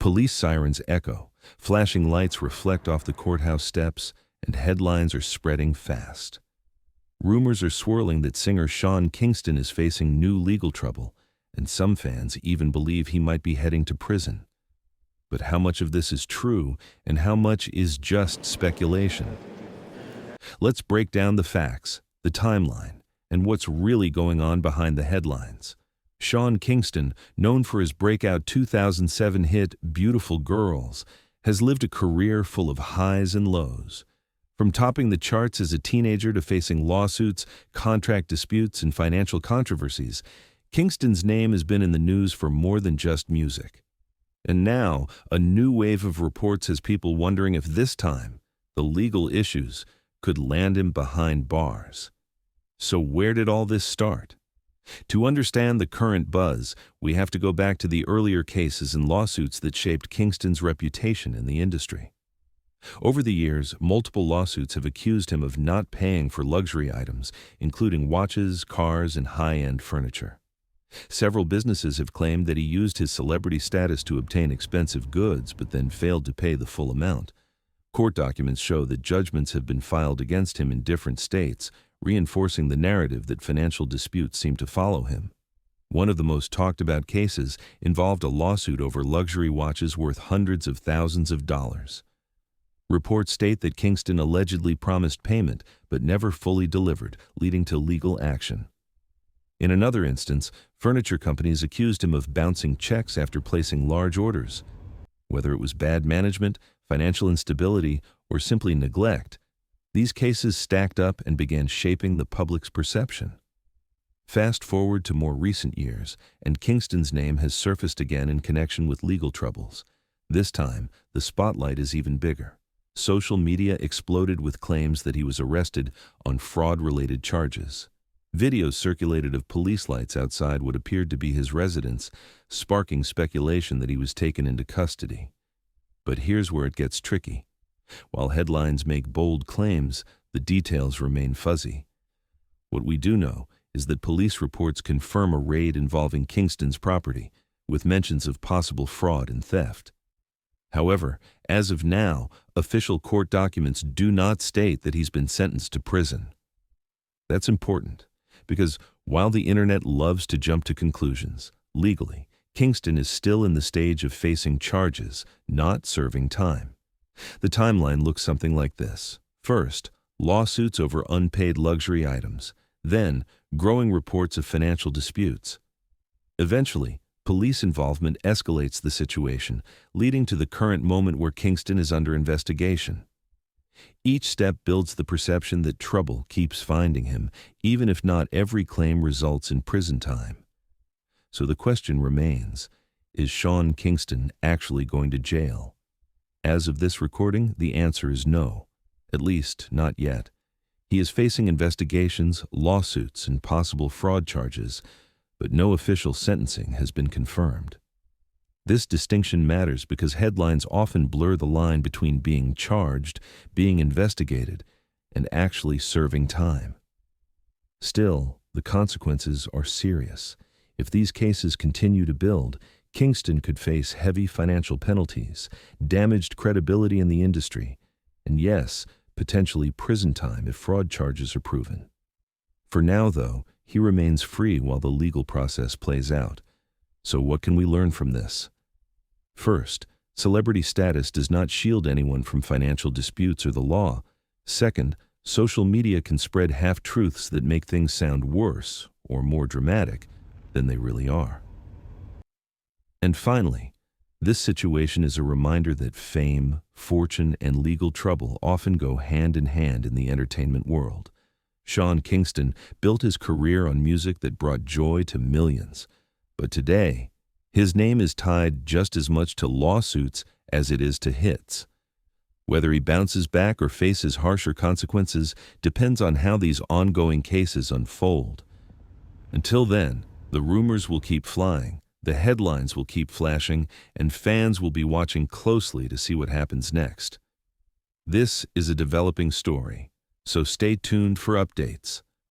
Police sirens echo, flashing lights reflect off the courthouse steps, and headlines are spreading fast. Rumors are swirling that singer Sean Kingston is facing new legal trouble, and some fans even believe he might be heading to prison. But how much of this is true, and how much is just speculation? Let's break down the facts, the timeline, and what's really going on behind the headlines. Sean Kingston, known for his breakout 2007 hit Beautiful Girls, has lived a career full of highs and lows. From topping the charts as a teenager to facing lawsuits, contract disputes, and financial controversies, Kingston's name has been in the news for more than just music. And now, a new wave of reports has people wondering if this time, the legal issues could land him behind bars. So where did all this start? To understand the current buzz, we have to go back to the earlier cases and lawsuits that shaped Kingston's reputation in the industry. Over the years, multiple lawsuits have accused him of not paying for luxury items, including watches, cars, and high-end furniture. Several businesses have claimed that he used his celebrity status to obtain expensive goods but then failed to pay the full amount. Court documents show that judgments have been filed against him in different states, reinforcing the narrative that financial disputes seem to follow him. One of the most talked about cases involved a lawsuit over luxury watches worth hundreds of thousands of dollars. Reports state that Kingston allegedly promised payment but never fully delivered, leading to legal action. In another instance, furniture companies accused him of bouncing checks after placing large orders. Whether it was bad management, financial instability, or simply neglect, these cases stacked up and began shaping the public's perception. Fast forward to more recent years, and Kingston's name has surfaced again in connection with legal troubles. This time, the spotlight is even bigger. Social media exploded with claims that he was arrested on fraud-related charges. Videos circulated of police lights outside what appeared to be his residence, sparking speculation that he was taken into custody. But here's where it gets tricky. While headlines make bold claims, the details remain fuzzy. What we do know is that police reports confirm a raid involving Kingston's property, with mentions of possible fraud and theft. However, as of now, official court documents do not state that he's been sentenced to prison. That's important, because while the internet loves to jump to conclusions, legally, Kingston is still in the stage of facing charges, not serving time. The timeline looks something like this. First, lawsuits over unpaid luxury items. Then, growing reports of financial disputes. Eventually, police involvement escalates the situation, leading to the current moment where Kingston is under investigation. Each step builds the perception that trouble keeps finding him, even if not every claim results in prison time. So the question remains, is Sean Kingston actually going to jail? As of this recording, the answer is no, at least not yet. He is facing investigations, lawsuits, and possible fraud charges, but no official sentencing has been confirmed. This distinction matters because headlines often blur the line between being charged, being investigated, and actually serving time. Still, the consequences are serious. If these cases continue to build, Kingston could face heavy financial penalties, damaged credibility in the industry, and yes, potentially prison time if fraud charges are proven. For now, though, he remains free while the legal process plays out. So what can we learn from this? First, celebrity status does not shield anyone from financial disputes or the law. Second, social media can spread half-truths that make things sound worse or more dramatic than they really are. And finally, this situation is a reminder that fame, fortune, and legal trouble often go hand in hand in the entertainment world. Sean Kingston built his career on music that brought joy to millions. But today, his name is tied just as much to lawsuits as it is to hits. Whether he bounces back or faces harsher consequences depends on how these ongoing cases unfold. Until then, the rumors will keep flying, the headlines will keep flashing, and fans will be watching closely to see what happens next. This is a developing story, so stay tuned for updates.